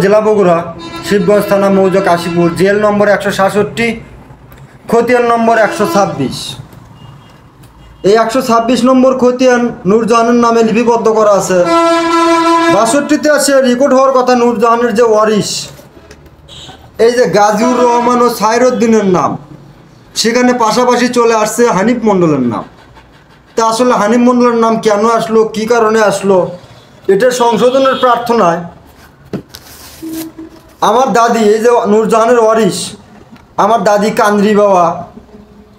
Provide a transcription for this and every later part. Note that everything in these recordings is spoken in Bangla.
জেলা বগুড়া, শিবগঞ্জ থানা, মৌজা কাশীপুর, জেল নম্বর 167, খতিয়ান নম্বর 126। এই 126 নম্বর খতিয়ান নূরজাহানের নামে লিপিবদ্ধ করা আছে। 62তে আছে রেকর্ড হওয়ার কথা নূরজাহানের যে ওয়ারিশ, এই যে গাজীউর রহমান ও সাইরুদ্দিনের নাম, সেখানে পাশাপাশি চলে আসছে হানিফ মণ্ডলের নাম। তা আসলে হানিফ মণ্ডলের নাম কেন আসলো, কী কারণে আসলো, এটা সংশোধনের প্রার্থনায় আমার দাদি, এই যে নূরজাহানের ওয়ারিশ, আমার দাদি কান্দ্রি বাবা,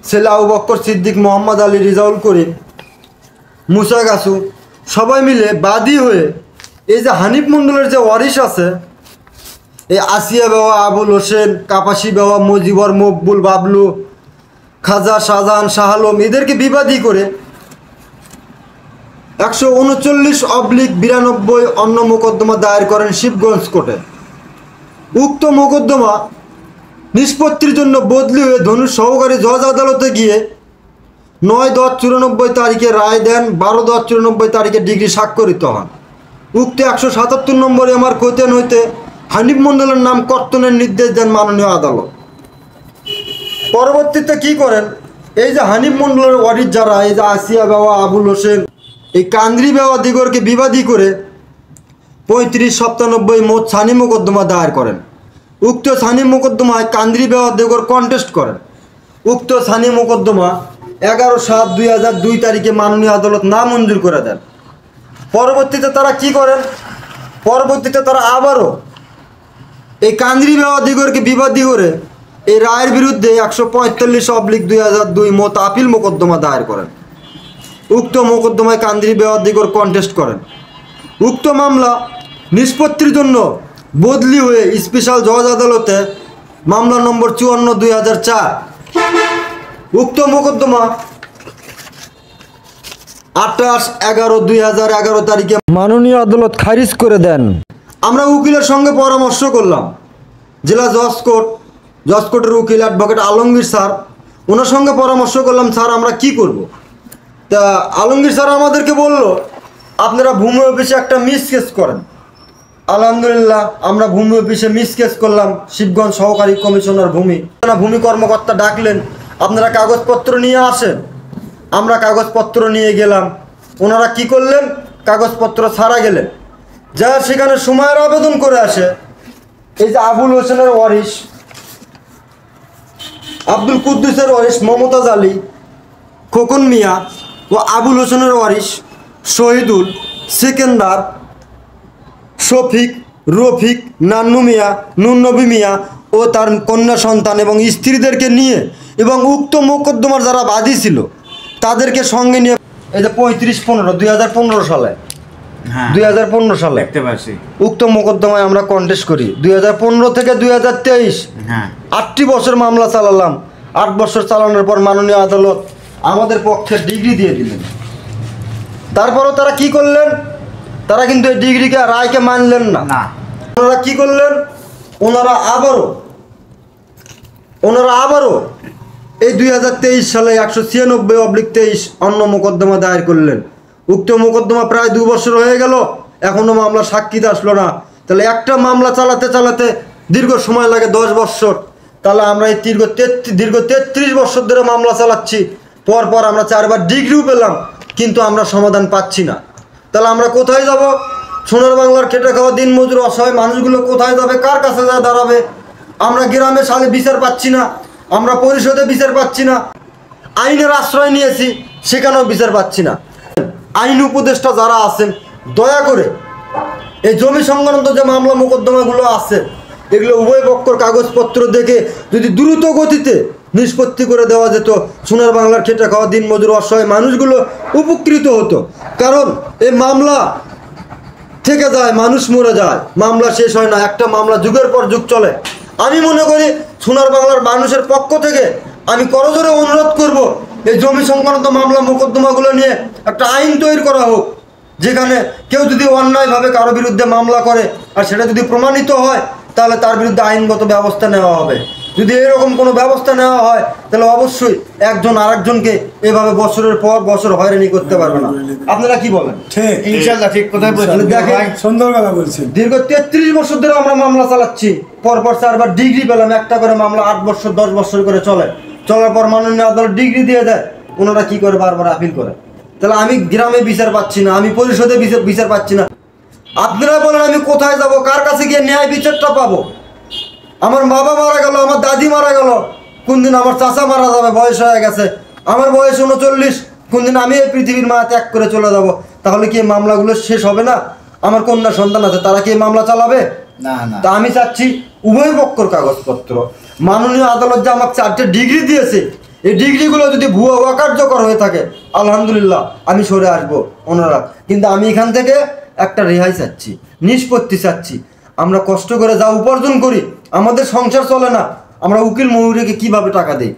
ছেলে আবু বক্কর সিদ্দিক, মোহাম্মদ আলী, রিজাউল করিম, মুসা গাছু, সবাই মিলে বাদী হয়ে এই যে হানিফ মণ্ডলের যে ওয়ারিশ আছে, এই আসিয়া বাবা, আবুল হোসেন, কাপাসি বাবা, মজিবর, মকবুল, বাবলু, খাজা, শাহজাহান, শাহ আলম, এদেরকে বিবাদী করে 139/92 অন্য মোকদ্দমা দায়ের করেন শিবগঞ্জ কোর্টে। উক্ত মোকদ্দমা নিষ্পত্তির জন্য বদলি হয়ে ধনুষ সহকারী জজ আদালতে গিয়ে 9/10/94 তারিখে রায় দেন, 12/10/94 তারিখে ডিগ্রি স্বাক্ষরিত হন। উক্ত 177 নম্বরে আমার খতিয়ান হইতে হানিফ মণ্ডলের নাম কর্তনের নির্দেশ দেন মাননীয় আদালত। পরবর্তীতে কি করেন, এই যে হানিফ মণ্ডলের ওয়ারিশ যারা, এই যে আসিয়া বাবা, আবুল হোসেন, এই কান্দ্রি বাবা দিগরকে বিবাদী করে 35/97 মোট ছানি মোকদ্দমা দায়ের করেন। উক্ত ছানি মোকদ্দমায় কান্দ্রি বাবা দিগর কন্টেস্ট করেন। উক্ত ছানি মোকদ্দমা 11/7/2002 তারিখে মাননীয় আদালত নামঞ্জুর করে দেন। পরবর্তীতে তারা কি করেন, পরবর্তীতে তারা আবারও এই কান্দ্রি বাবা দিগরকে বিবাদী করে এই রায়ের বিরুদ্ধে 145/2002 মোট আপিল মোকদ্দমা দায়ের করেন। উক্ত মোকদ্দমায় কান্দ্রি বাবা দিগর কন্টেস্ট করেন। উক্ত মামলা নিষ্পত্তির জন্য বদলি হয়ে স্পেশাল জজ আদালতে মামলা নম্বর 54/2004। উক্ত মোকদ্দমা 28/11/2011 তারিখে মাননীয় আদালত খারিজ করে দেন। আমরা উকিলের সঙ্গে পরামর্শ করলাম, জেলা জজ কোর্টের উকিল অ্যাডভোকেট আলমগীর স্যার, ওনার সঙ্গে পরামর্শ করলাম, স্যার আমরা কি করব। তা আলমগীর স্যার আমাদেরকে বলল, আপনারা ভূমি অফিসে একটা মিস কেস করেন। আলহামদুলিল্লাহ, আমরা ভূমি অফিসে মিস কেস করলাম। শিবগঞ্জ সহকারী কমিশনার ভূমি কর্মকর্তা ডাকলেন, আপনারা কাগজপত্র নিয়ে আসেন। আমরা কাগজপত্র নিয়ে গেলাম। ওনারা কি করলেন, কাগজপত্র ছাড়া গেলেন, যা সেখানে সময়ের আবেদন করে আসে। এই যে আবুল হোসেনের ওয়ারিশ, আব্দুল কুদ্দুসের ওয়ারিশ মমতাজ আলী, খোকন মিয়া ও আবুল হোসেনের ওয়ারিশ শহীদুল, সেকেন্দার, শফিক, রফিক, নান্নু মিয়া, নুরনবী মিয়া ও তার কন্যা সন্তান এবং স্ত্রীদেরকে নিয়ে এবং উক্ত মোকদ্দমার যারা বাদী ছিল তাদেরকে সঙ্গে নিয়ে এই যে 35/15/2015 সালে 2015 সালে দেখতে পাচ্ছি উক্ত মোকদ্দমায় আমরা কন্টেস্ট করি। 2015 থেকে 2023 8টি বছর মামলা চালালাম। 8 বছর চালানোর পর মাননীয় আদালত আমাদের পক্ষে ডিগ্রি দিয়ে দিলেন। তারপরও তারা কি করলেন, তারা কিন্তু এই ডিগ্রিকে রায়কে মানলেন না। ওনারা কি করলেন, ওনারা আবারও এই 2023 সালে 196/23 অন্য মোকদ্দমা দায়ের করলেন। উক্ত মোকদ্দমা প্রায় 2 বছর হয়ে গেল, এখনও মামলা সাক্ষীতে আসলো না। তাহলে একটা মামলা চালাতে দীর্ঘ সময় লাগে 10 বছর। তাহলে আমরা এই দীর্ঘ 33 বছর ধরে মামলা চালাচ্ছি। পর আমরা 4বার ডিগ্রিও পেলাম, কিন্তু আমরা সমাধান পাচ্ছি না। তাহলে আমরা কোথায় যাব? সোনার বাংলার খেটে খাওয়া দিনমজুর অসহায় মানুষগুলো কোথায় যাবে, কার কাছে যা দাঁড়াবে? আমরা গ্রামে সালে বিচার পাচ্ছি না, আমরা পরিষদে বিচার পাচ্ছি না, আইনের আশ্রয় নিয়েছি, সেখানেও বিচার পাচ্ছি না। আইন উপদেষ্টা যারা আছেন, দয়া করে এই জমি সংক্রান্ত যে মামলা মোকদ্দমাগুলো আছে, এগুলো উভয় পক্ষর কাগজপত্র দেখে যদি দ্রুত গতিতে নিষ্পত্তি করে দেওয়া যেত, সোনার বাংলার খেটে খাওয়া দিনমজুর অসহায় মানুষগুলো উপকৃত হতো। কারণ এই মামলা থেকে যায়, মানুষ মরে যায়, মামলা শেষ হয় না। একটা মামলা যুগের পর যুগ চলে। আমি মনে করি সোনার বাংলার মানুষের পক্ষ থেকে আমি করজোরে অনুরোধ করব, এই জমি সংক্রান্ত মামলা মোকদ্দমাগুলো নিয়ে একটা আইন তৈরি করা হোক, যেখানে কেউ যদি অন্যায়ভাবে কারো বিরুদ্ধে মামলা করে আর সেটা যদি প্রমাণিত হয়, তাহলে তার বিরুদ্ধে আইনগত ব্যবস্থা নেওয়া হবে। যদি এরকম কোনো ব্যবস্থা নেওয়া হয় তাহলে অবশ্যই একজন আরেকজনকে এভাবে বছরের পর বছর হয়রানি করতে পারবে না। আপনারা কি বলেন? ঠিক, ইনশাআল্লাহ ঠিক কথাই বলছেন। দেখেন, সুন্দর কথা বলছেন। দীর্ঘ 33 বছর ধরে আমরা মামলা চালাচ্ছি, পরপর 4বার ডিগ্রি পেলাম, একটা করে মামলা 8 বছর 10 বছর করে চলে, চলার পর মাননীয় আদালত ডিগ্রি দিয়ে দেয়, ওনারা কি করে বারবার আপিল করে। তাহলে আমি গ্রামে বিচার পাচ্ছি না, আমি পরিষদে বিচার পাচ্ছি না। আপনারা বলেন আমি কোথায় যাব, কার কাছে গিয়ে ন্যায় বিচারটা পাবো? আমার বাবা মারা গেল, আমার দাদি মারা গেল, কোন দিন আমার চাচা মারা যাবে, বয়স হয়ে গেছে, আমার বয়স 39, কোন দিন আমি এই পৃথিবীর মায়া ত্যাগ করে চলে যাব। তাহলে কি এই মামলাগুলো শেষ হবে না? আমার কন্যা সন্তান আছে, তারা কি এই মামলা চালাবে? না না, তা আমি চাচ্ছি উভয় পক্ষর কাগজপত্র, মাননীয় আদালত যে আমাকে 4টে ডিগ্রি দিয়েছে, এই ডিগ্রিগুলো যদি ভুয়া অকার্যকর হয়ে থাকে আলহামদুলিল্লাহ আমি সরে আসবো ওনারা, কিন্তু আমি এখান থেকে একটা রেহাই চাচ্ছি, নিষ্পত্তি চাচ্ছি। আমরা কষ্ট করে যা উপার্জন করি, আমাদের সংসার চলে না, আমরা উকিল ময়ূরীকে কিভাবে টাকা দিই?